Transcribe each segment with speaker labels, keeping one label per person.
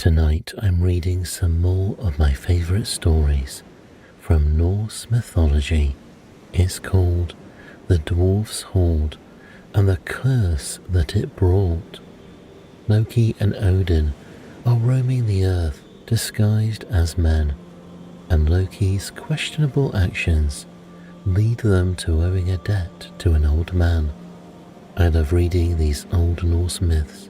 Speaker 1: Tonight I'm reading some more of my favourite stories from Norse mythology. It's called The Dwarfs' Horde and the Curse That It Brought. Loki and Odin are roaming the earth disguised as men, and Loki's questionable actions lead them to owing a debt to an old man. I love reading these old Norse myths,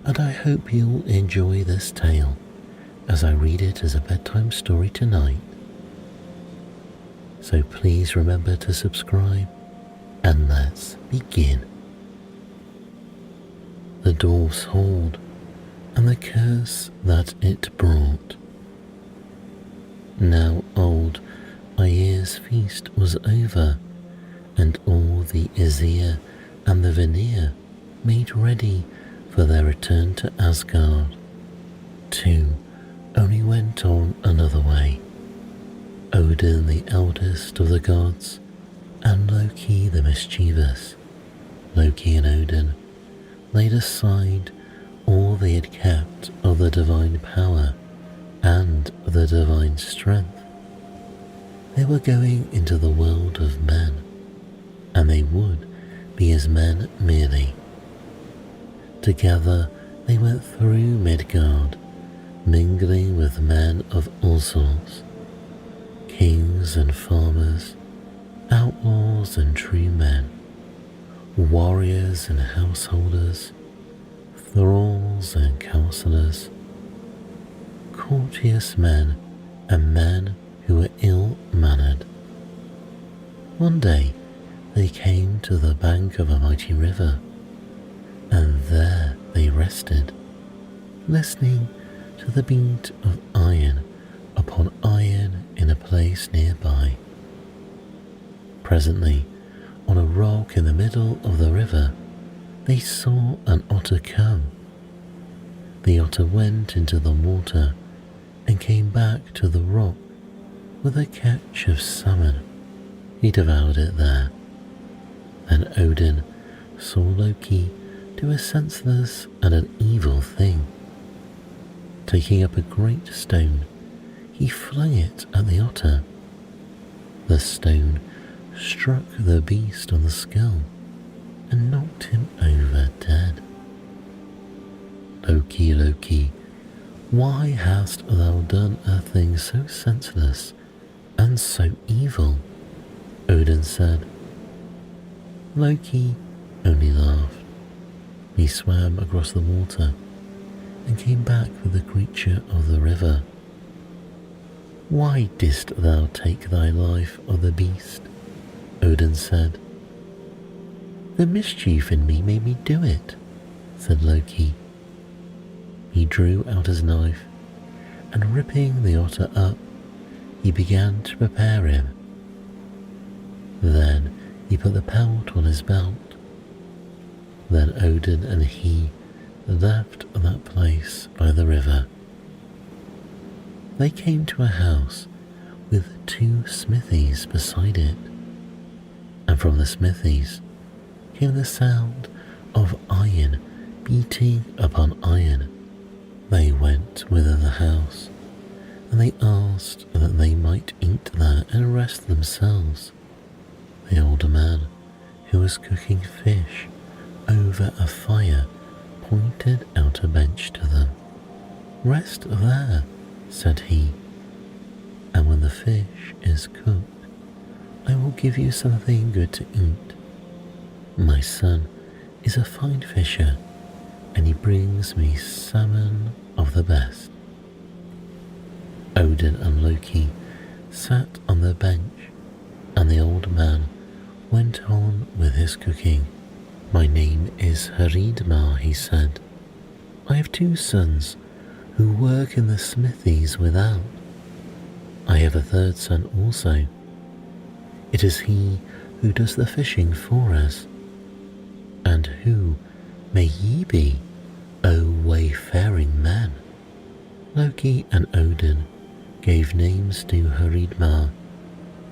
Speaker 1: and I hope you'll enjoy this tale as I read it as a bedtime story tonight. So please remember to subscribe, and let's begin. The Dwarfs' Horde and the Curse That It Brought. Now old Aegir's feast was over, and all the Aesir and the Vanir made ready for their return to Asgard. Two only went on another way. Odin, the eldest of the gods, and Loki the mischievous. Loki and Odin laid aside all they had kept of the divine power and the divine strength. They were going into the world of men, and they would be as men merely. Together they went through Midgard, mingling with men of all sorts, kings and farmers, outlaws and true men, warriors and householders, thralls and counsellors, courteous men and men who were ill-mannered. One day they came to the bank of a mighty river, and there they rested, listening to the beat of iron upon iron in a place nearby. Presently, on a rock in the middle of the river, they saw an otter come. The otter went into the water and came back to the rock with a catch of salmon. He devoured it there. Then Odin saw Loki do a senseless and an evil thing. Taking up a great stone, he flung it at the otter. The stone struck the beast on the skull and knocked him over dead. Loki, Loki, why hast thou done a thing so senseless and so evil? Odin said. Loki only laughed. He swam across the water and came back with the creature of the river. Why didst thou take thy life of the beast? Odin said. The mischief in me made me do it, said Loki. He drew out his knife, and ripping the otter up, he began to prepare him. Then he put the pelt on his belt. Then Odin and he left that place by the river. They came to a house with two smithies beside it, and from the smithies came the sound of iron beating upon iron. They went within the house, and they asked that they might eat there and rest themselves. The older man, who was cooking fish over a fire, pointed out a bench to them. Rest there, said he, and when the fish is cooked, I will give you something good to eat. My son is a fine fisher, and he brings me salmon of the best. Odin and Loki sat on the bench, and the old man went on with his cooking. My name is Hreidmar, he said. I have two sons who work in the smithies without. I have a third son also. It is he who does the fishing for us. And who may ye be, O wayfaring men? Loki and Odin gave names to Hreidmar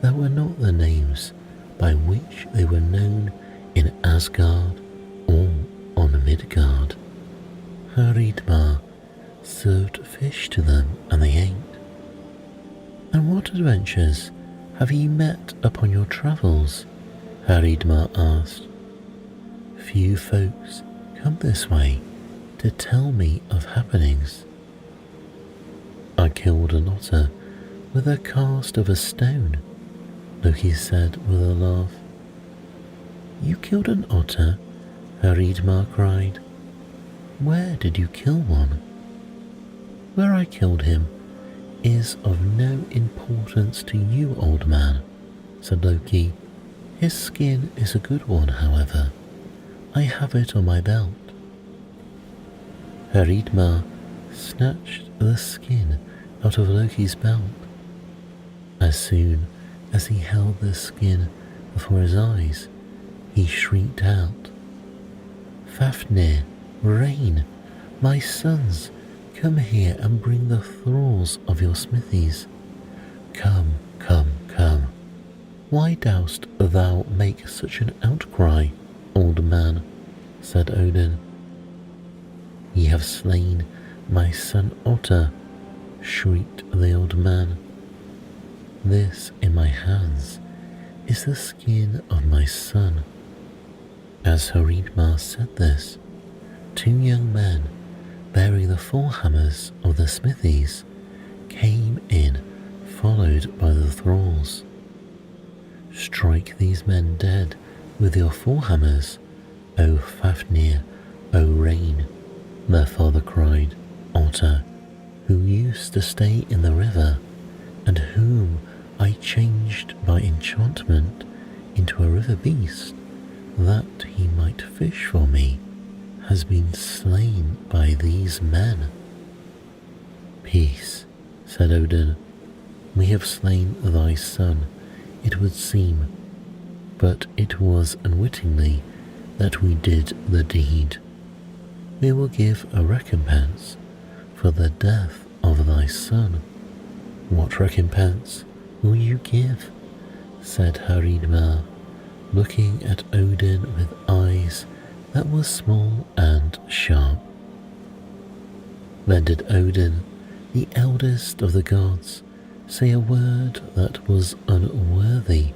Speaker 1: that were not the names by which they were known in Asgard or on Midgard. Hreidmar served fish to them, and they ate. And what adventures have ye met upon your travels? Haridmar asked. Few folks come this way to tell me of happenings. I killed an otter with a cast of a stone, Loki said with a laugh. You killed an otter? Haridmar cried. Where did you kill one? Where I killed him is of no importance to you, old man, said Loki. His skin is a good one, however. I have it on my belt. Haridmar snatched the skin out of Loki's belt. As soon as he held the skin before his eyes, he shrieked out, Fafnir, Rain, my sons, come here and bring the thralls of your smithies. Come, come, come. Why dost thou make such an outcry, old man? Said Odin. Ye have slain my son Otter, shrieked the old man. This in my hands is the skin of my son. As Haridmar said this, two young men bearing the forehammers of the smithies came in, followed by the thralls. Strike these men dead with your forehammers, O Fafnir, O Rain, their father cried. Otter, who used to stay in the river, and whom I changed by enchantment into a river beast, that he might fish for me, has been slain by these men. Peace, said Odin. We have slain thy son, it would seem, but it was unwittingly that we did the deed. We will give a recompense for the death of thy son. What recompense will you give? Said Haridmar, looking at Odin with eyes that were small and sharp. Then did Odin, the eldest of the gods, say a word that was unworthy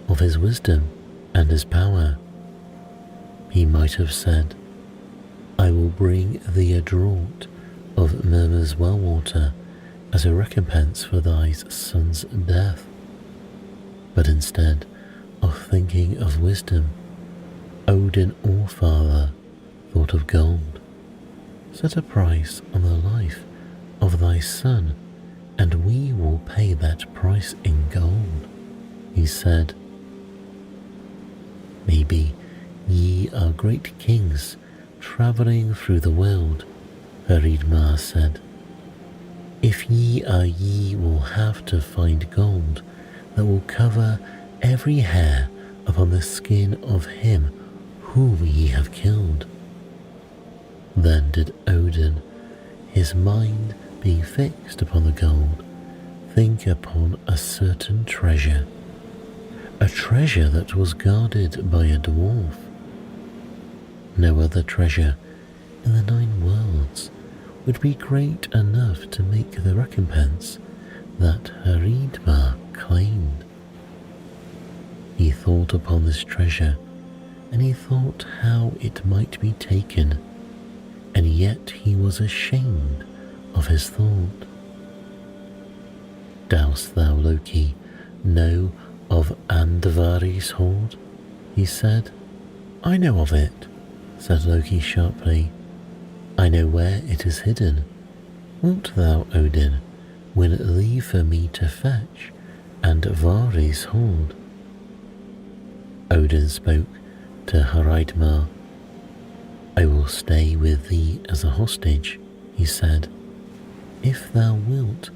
Speaker 1: of his wisdom and his power. He might have said, I will bring thee a draught of Murmur's wellwater as a recompense for thy son's death. But instead of thinking of wisdom, Odin Allfather thought of gold. Set a price on the life of thy son, and we will pay that price in gold, he said. Maybe ye are great kings travelling through the world, Haridmar said. If ye are, ye will have to find gold that will cover every hair upon the skin of him whom ye have killed. Then did Odin, his mind being fixed upon the gold, think upon a certain treasure, a treasure that was guarded by a dwarf. No other treasure in the 9 worlds would be great enough to make the recompense that Haridmar claimed. He thought upon this treasure, and he thought how it might be taken, and yet he was ashamed of his thought. Dost thou, Loki, know of Andvari's Horde? He said. I know of it, said Loki sharply. I know where it is hidden. Wilt thou, Odin, win leave for me to fetch Andvari's Horde? Odin spoke to Haridmar. I will stay with thee as a hostage, he said. If thou wilt,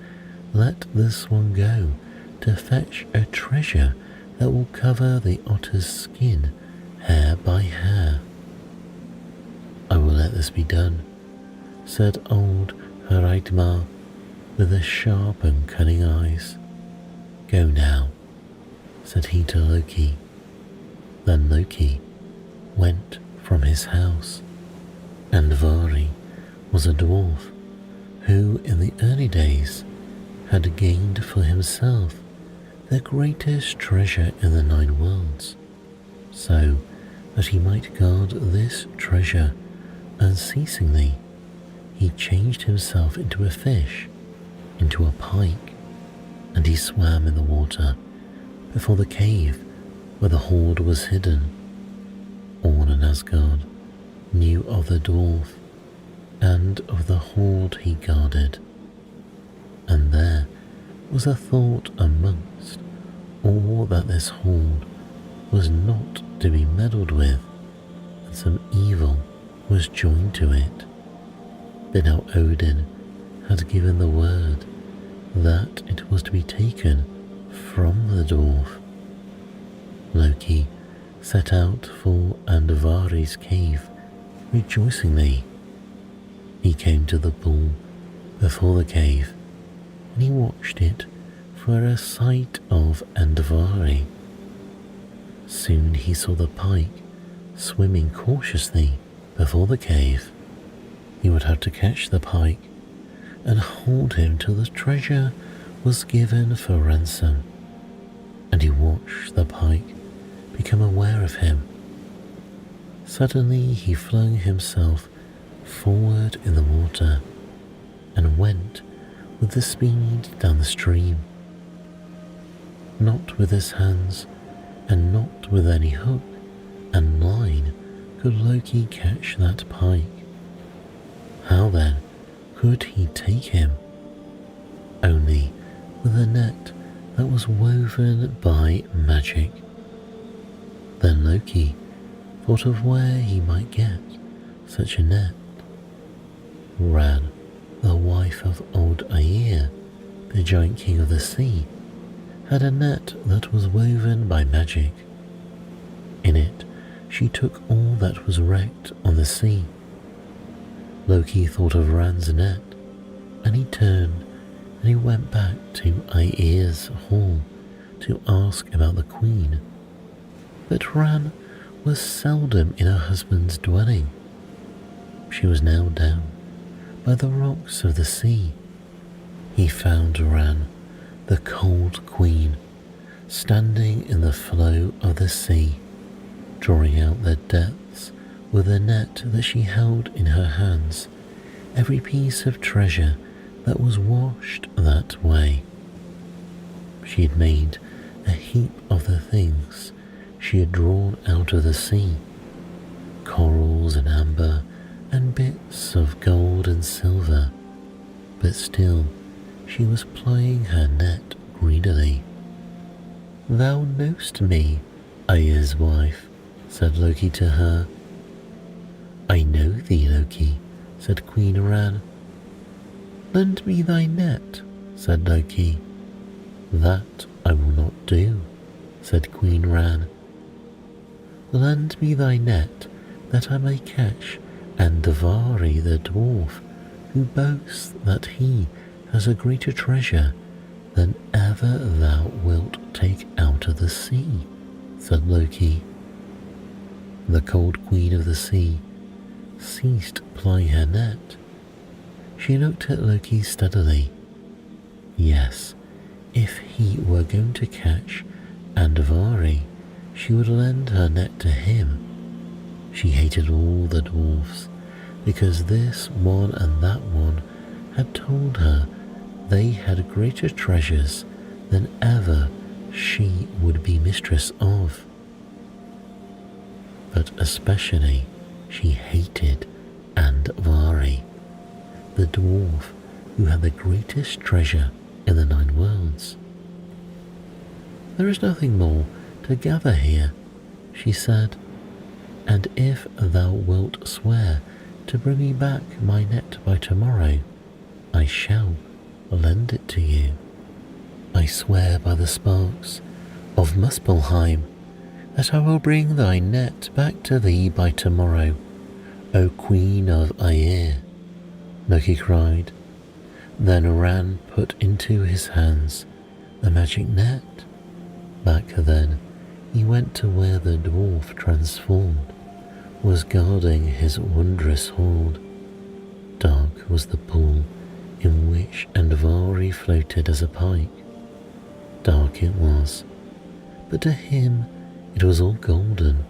Speaker 1: let this one go to fetch a treasure that will cover the otter's skin hair by hair. I will let this be done, said old Haridmar with the sharp and cunning eyes. Go now, said he to Loki. Then Loki went from his house. Andvari was a dwarf who in the early days had gained for himself the greatest treasure in the 9 worlds, so that he might guard this treasure unceasingly. He changed himself into a fish, into a pike, and he swam in the water before the cave where the Horde was hidden. All in Asgard knew of the dwarf and of the Horde he guarded, and there was a thought amongst all that this Horde was not to be meddled with, and some evil was joined to it. But now Odin had given the word that it was to be taken from the dwarf. Loki set out for Andvari's cave rejoicingly. He came to the pool before the cave, and he watched it for a sight of Andvari. Soon he saw the pike swimming cautiously before the cave. He would have to catch the pike and hold him till the treasure was given for ransom, and he watched the pike become aware of him. Suddenly he flung himself forward in the water and went with the speed down the stream. Not with his hands and not with any hook and line could Loki catch that pike. How then could he take him? Only with a net that was woven by magic. Then Loki thought of where he might get such a net. Ran, the wife of old Aegir, the giant king of the sea, had a net that was woven by magic. In it she took all that was wrecked on the sea. Loki thought of Ran's net, and he turned and he went back to Aegir's hall to ask about the queen. But Ran was seldom in her husband's dwelling. She was now down by the rocks of the sea. He found Ran, the cold queen, standing in the flow of the sea, drawing out the depths with a net that she held in her hands, every piece of treasure that was washed that way. She had made a heap of the things she had drawn out of the sea, corals and amber and bits of gold and silver, but still she was plying her net greedily. "Thou knowst me, Aegir's wife," said Loki to her. "I know thee, Loki," said Queen Ran. "Lend me thy net," said Loki. "That I will not do," said Queen Ran. "Lend me thy net, that I may catch Andvari the dwarf, who boasts that he has a greater treasure than ever thou wilt take out of the sea," said Loki. The cold queen of the sea ceased plying her net. She looked at Loki steadily. Yes, if he were going to catch Andvari, she would lend her net to him. She hated all the dwarfs, because this one and that one had told her they had greater treasures than ever she would be mistress of. But especially she hated Andvari, the dwarf who had the greatest treasure in the 9 worlds. "There is nothing more to gather here," she said, "and if thou wilt swear to bring me back my net by tomorrow, I shall lend it to you. I swear by the sparks of Muspelheim that I will bring thy net back to thee by tomorrow, O Queen of Aegir," Loki cried. Then Ran put into his hands the magic net. Back then he went to where the dwarf transformed was guarding his wondrous hoard. Dark was the pool in which Andvari floated as a pike. Dark it was, but to him it was all golden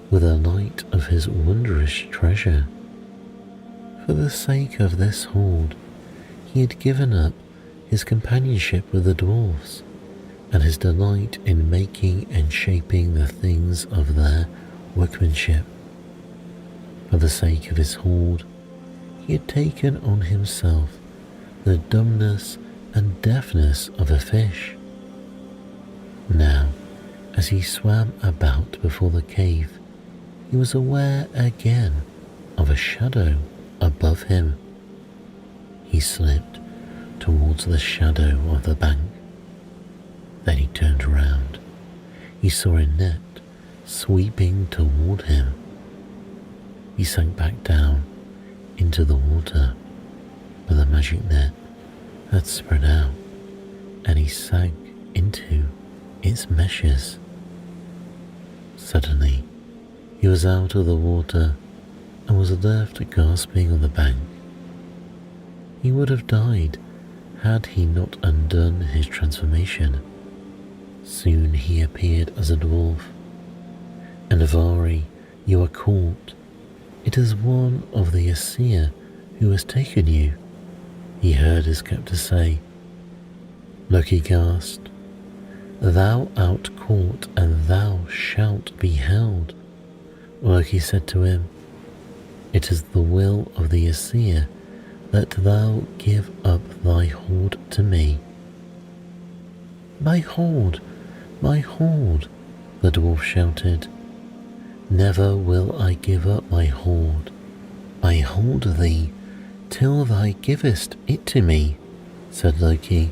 Speaker 1: with the light of his wondrous treasure. For the sake of this Horde, he had given up his companionship with the Dwarfs and his delight in making and shaping the things of their workmanship. For the sake of his Horde, he had taken on himself the dumbness and deafness of a fish. Now, as he swam about before the cave, he was aware again of a shadow above him. He slipped towards the shadow of the bank. Then he turned round. He saw a net sweeping toward him. He sank back down into the water, but the magic net had spread out, and he sank into its meshes. Suddenly, he was out of the water and was left gasping on the bank. He would have died had he not undone his transformation. Soon he appeared as a dwarf. "Andvari, you are caught. It is one of the Aesir who has taken you," he heard his captor say. Loki gasped, "Thou art caught, and thou shalt be held." Loki said to him, "It is the will of the Aesir that thou give up thy Horde to me." "My Horde, my Horde," the dwarf shouted. "Never will I give up my Horde. I hold thee till thou givest it to me," said Loki.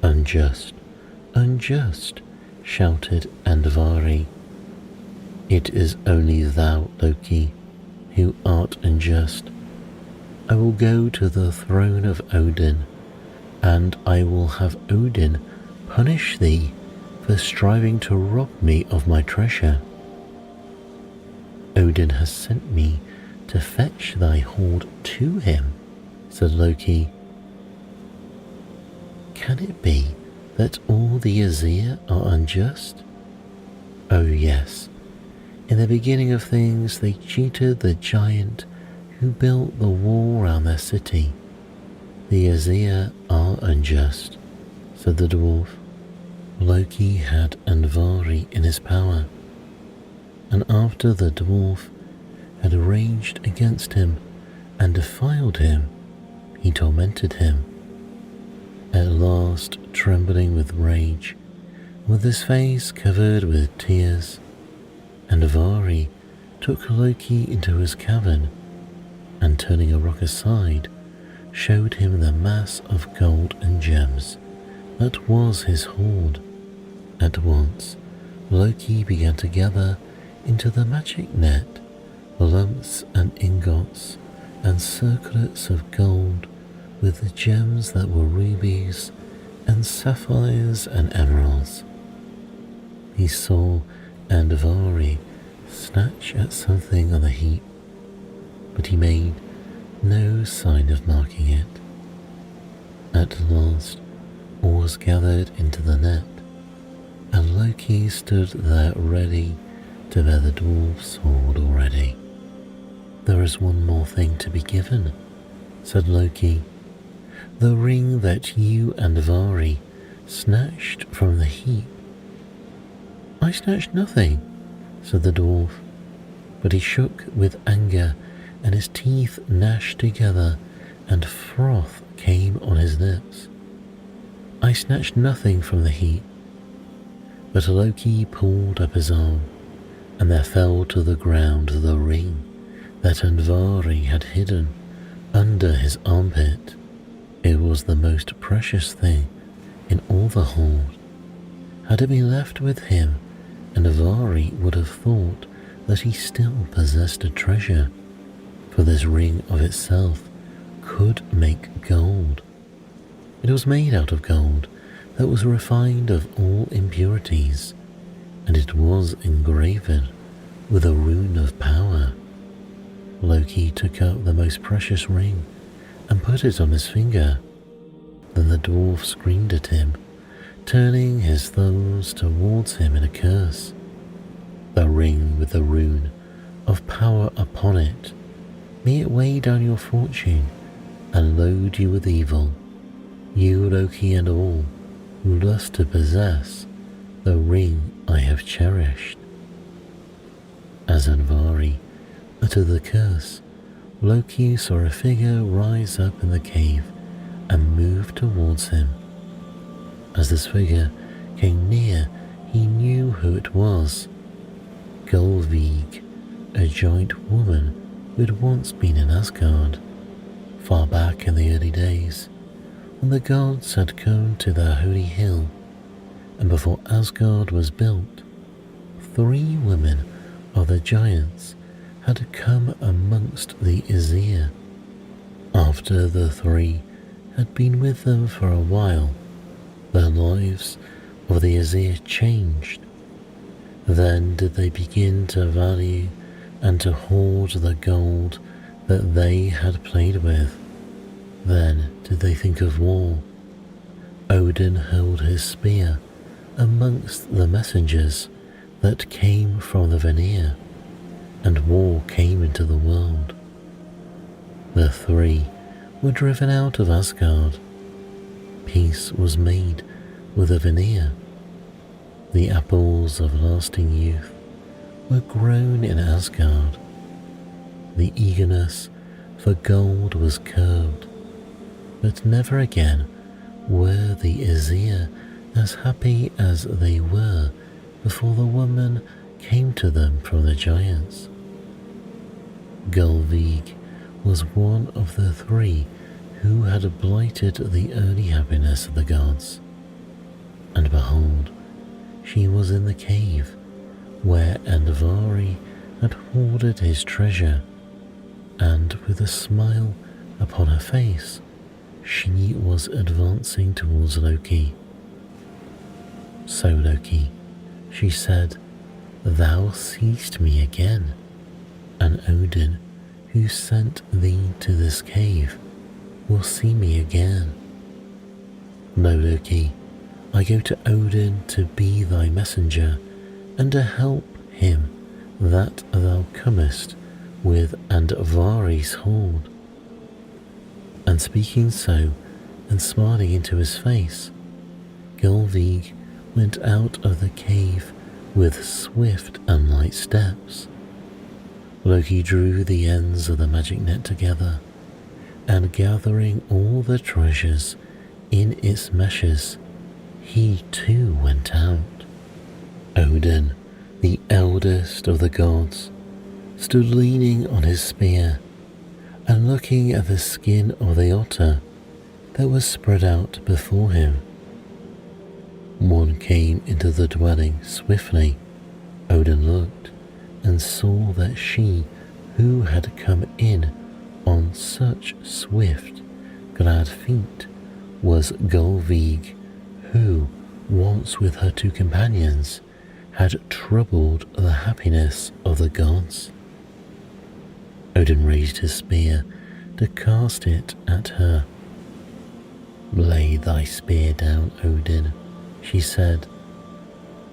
Speaker 1: "Unjust, unjust," shouted Andvari. "It is only thou, Loki, who art unjust. I will go to the throne of Odin, and I will have Odin punish thee for striving to rob me of my treasure. Odin has sent me to fetch thy Horde to him," said Loki. "Can it be that all the Aesir are unjust? Oh yes, in the beginning of things they cheated the giant who built the wall round their city. The Aesir are unjust," said the dwarf. Loki had Andvari in his power, and after the dwarf had raged against him and defiled him, he tormented him. At last, trembling with rage, with his face covered with tears, Andvari took Loki into his cavern and, turning a rock aside, showed him the mass of gold and gems that was his Horde. At once, Loki began to gather into the magic net lumps and ingots and circlets of gold with the gems that were rubies and sapphires and emeralds. He saw Andvari snatch at something on the heap, but he made no sign of marking it. At last, all was gathered into the net, and Loki stood there ready to bear the dwarf's sword already. "There is one more thing to be given," said Loki. "The ring that you and Andvari snatched from the heap." "I snatched nothing," said the dwarf, but he shook with anger and his teeth gnashed together and froth came on his lips. "I snatched nothing from the heap." But Loki pulled up his arm, and there fell to the ground the ring that Andvari had hidden under his armpit. It was the most precious thing in all the Horde. Had it been left with him, Andvari would have thought that he still possessed a treasure, for this ring of itself could make gold. It was made out of gold that was refined of all impurities, and it was engraven with a rune of power. Loki took up the most precious ring and put it on his finger. Then the dwarf screamed at him, turning his thumbs towards him in a curse. The ring with the rune of power upon it, may it weigh down your fortune and load you with evil, you Loki and all who lust to possess the ring I have cherished. As Andvari uttered the curse, Loki saw a figure rise up in the cave and move towards him. As this figure came near, he knew who it was. Gulveig, a giant woman who had once been in Asgard, far back in the early days, when the gods had come to their holy hill, and before Asgard was built, 3 women of the giants had come amongst the Aesir. After the 3 had been with them for a while, the lives of the Aesir changed. Then did they begin to value and to hoard the gold that they had played with. Then did they think of war. Odin hurled his spear amongst the messengers that came from the Vanir, and war came into the world. The 3 were driven out of Asgard. Peace was made with the Vanir. The apples of lasting youth were grown in Asgard. The eagerness for gold was curbed, but never again were the Aesir as happy as they were before the woman came to them from the giants. Gulveig was one of the 3 who had blighted the early happiness of the gods. And behold, she was in the cave where Andvari had hoarded his treasure, and with a smile upon her face, she was advancing towards Loki. So Loki, she said, thou seest me again, and Odin, who sent thee to this cave, will see me again. No, Loki, I go to Odin to be thy messenger, and to help him that thou comest with Andvari's horde. And speaking so, and smiling into his face, Gulveig went out of the cave with swift and light steps. Loki drew the ends of the magic net together, and gathering all the treasures in its meshes, he too went out. Odin, the eldest of the gods, stood leaning on his spear and looking at the skin of the otter that was spread out before him. One came into the dwelling swiftly. Odin looked and saw that she who had come in on such swift, glad feet was Gulveig, who, once with her 2 companions, had troubled the happiness of the gods. Odin raised his spear to cast it at her. Lay thy spear down, Odin, she said.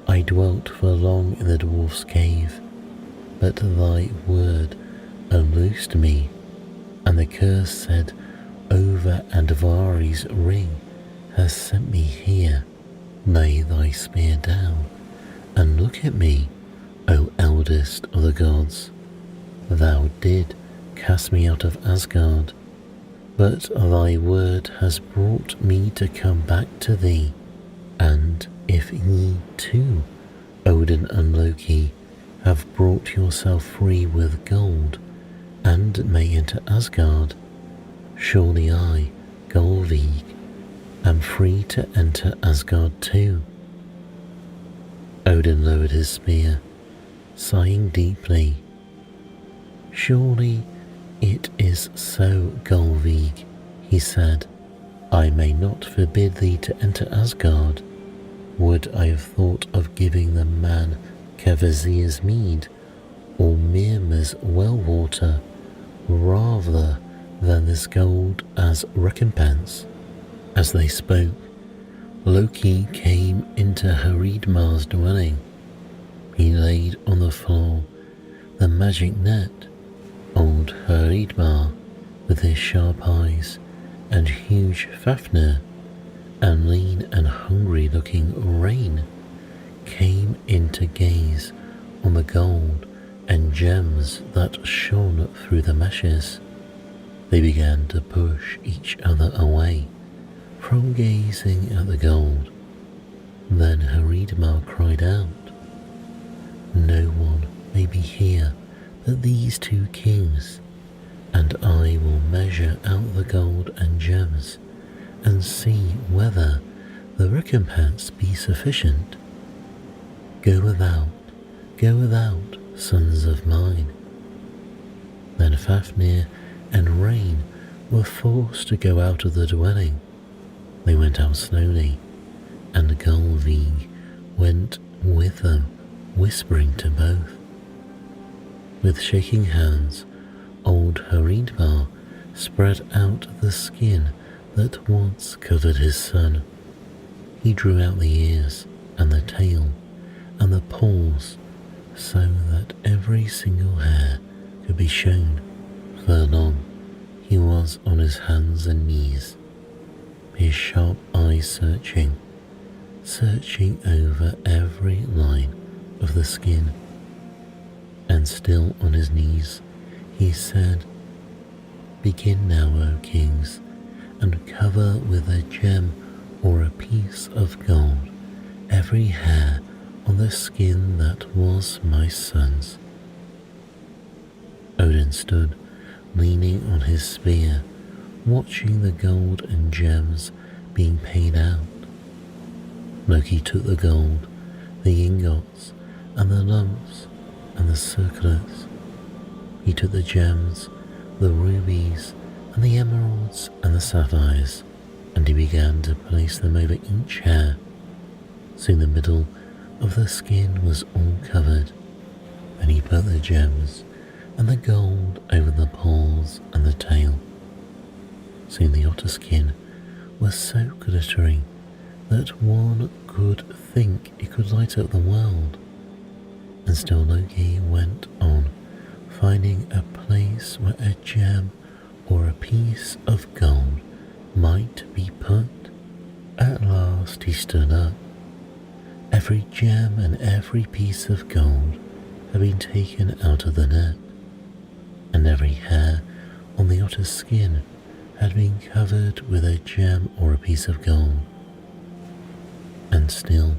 Speaker 1: I dwelt for long in the dwarf's cave, but thy word unloosed me, and the curse said over Andvari's ring has sent me here. Lay thy spear down, and look at me, O eldest of the gods. Thou did cast me out of Asgard, but thy word has brought me to come back to thee. And if ye too, Odin and Loki, have brought yourself free with gold, and may enter Asgard, surely I, Gulveig, am free to enter Asgard too. Odin lowered his spear, sighing deeply. Surely it is so, Gulveig, he said. I may not forbid thee to enter Asgard. Would I have thought of giving the man Kvasir's mead, or Mirma's well water, rather than this gold as recompense. As they spoke, Loki came into Haridmar's dwelling. He laid on the floor the magic net. Old Haridmar, with his sharp eyes and huge Fafnir, and lean and hungry-looking Rain, came in to gaze on the gold and gems that shone through the meshes. They began to push each other away from gazing at the gold. Then Haridmar cried out, "No one may be here but these two kings, and I will measure out the gold and gems and see whether the recompense be sufficient. Go without, sons of mine." Then Fafnir and Rain were forced to go out of the dwelling. They went out slowly, and Gulvig went with them, whispering to both. With shaking hands, old Haridmar spread out the skin that once covered his son. He drew out the ears and the tail and the paws so that every single hair could be shown. For long he was on his hands and knees, his sharp eyes searching over every line of the skin. And still on his knees, he said, "Begin now, O kings, and cover with a gem or a piece of gold every hair on the skin that was my son's." Odin stood, leaning on his spear, watching the gold and gems being paid out. Loki took the gold, the ingots, and the lumps, and the circlets. He took the gems, the rubies, and the emeralds, and the sapphires, and he began to place them over each hair. Soon the middle of the skin was all covered. Then he put the gems and the gold over the paws and the tail. Soon the otter skin was so glittering that one could think it could light up the world. And still Loki went on, finding a place where a gem or a piece of gold might be put. At last he stood up. Every gem and every piece of gold had been taken out of the net, and every hair on the otter's skin had been covered with a gem or a piece of gold. And still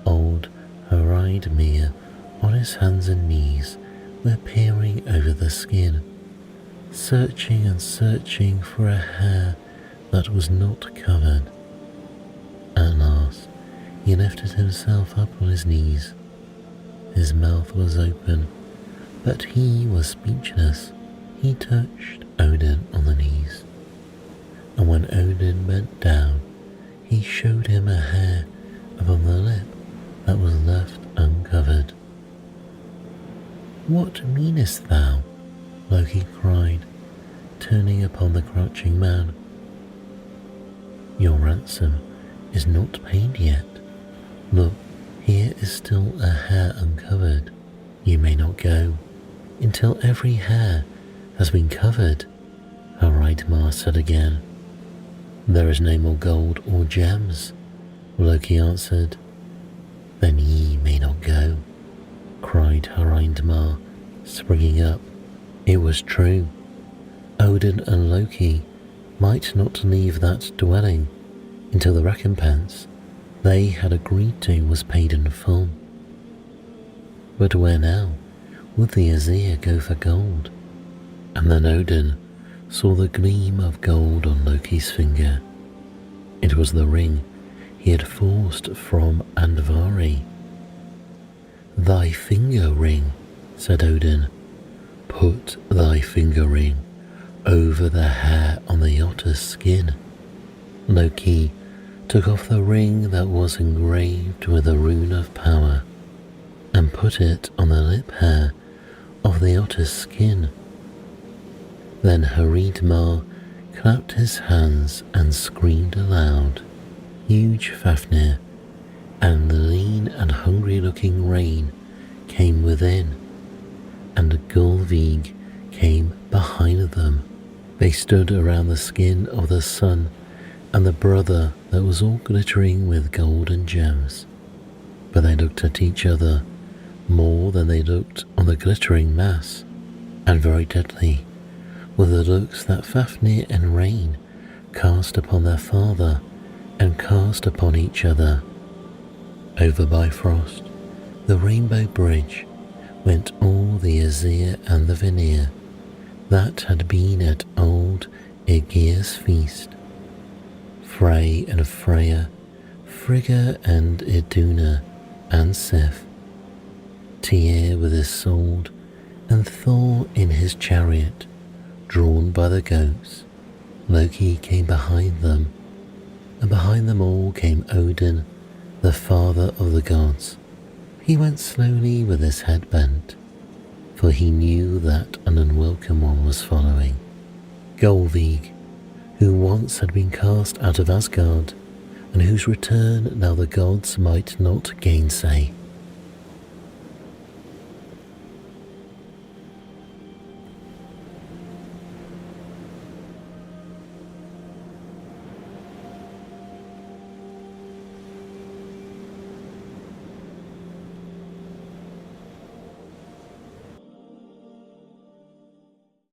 Speaker 1: old Hreidmir, on his hands and knees, were peering over the skin, searching and searching for a hair that was not covered. At last he lifted himself up on his knees. His mouth was open, but he was speechless. He touched Odin on the knees, and when Odin bent down, he showed him a hair above the lip that was left uncovered. "What meanest thou?" Loki cried, turning upon the crouching man. "Your ransom is not paid yet. Look, here is still a hair uncovered. You may not go until every hair has been covered," Hreidmar said again. "There is no more gold or gems," Loki answered. "Then ye may not go," cried Hreidmar, springing up. It was true. Odin and Loki might not leave that dwelling until the recompense they had agreed to was paid in full. But where now would the Aesir go for gold? And then Odin saw the gleam of gold on Loki's finger. It was the ring he had forced from Andvari. "Thy finger ring," said Odin. "Put thy finger ring over the hair on the otter's skin." Loki took off the ring that was engraved with the rune of power and put it on the lip hair of the otter's skin. Then Haridmar clapped his hands and screamed aloud. Huge Fafnir and the lean and hungry-looking rain came within, and Gulvig came behind them. They stood around the skin of the sun and the brother that was all glittering with gold and gems. But they looked at each other more than they looked on the glittering mass, and very deadly were the looks that Fafnir and Rain cast upon their father and cast upon each other. Over Bifrost, the Rainbow Bridge, went all the Azir and the Vanir that had been at old Aegir's feast. Frey and Freya, Frigga and Iduna and Sif, Tyr with his sword, and Thor in his chariot, drawn by the goats. Loki came behind them, and behind them all came Odin, the father of the gods. He went slowly with his head bent, for he knew that an unwelcome one was following. Gulvig, who once had been cast out of Asgard, and whose return now the gods might not gainsay.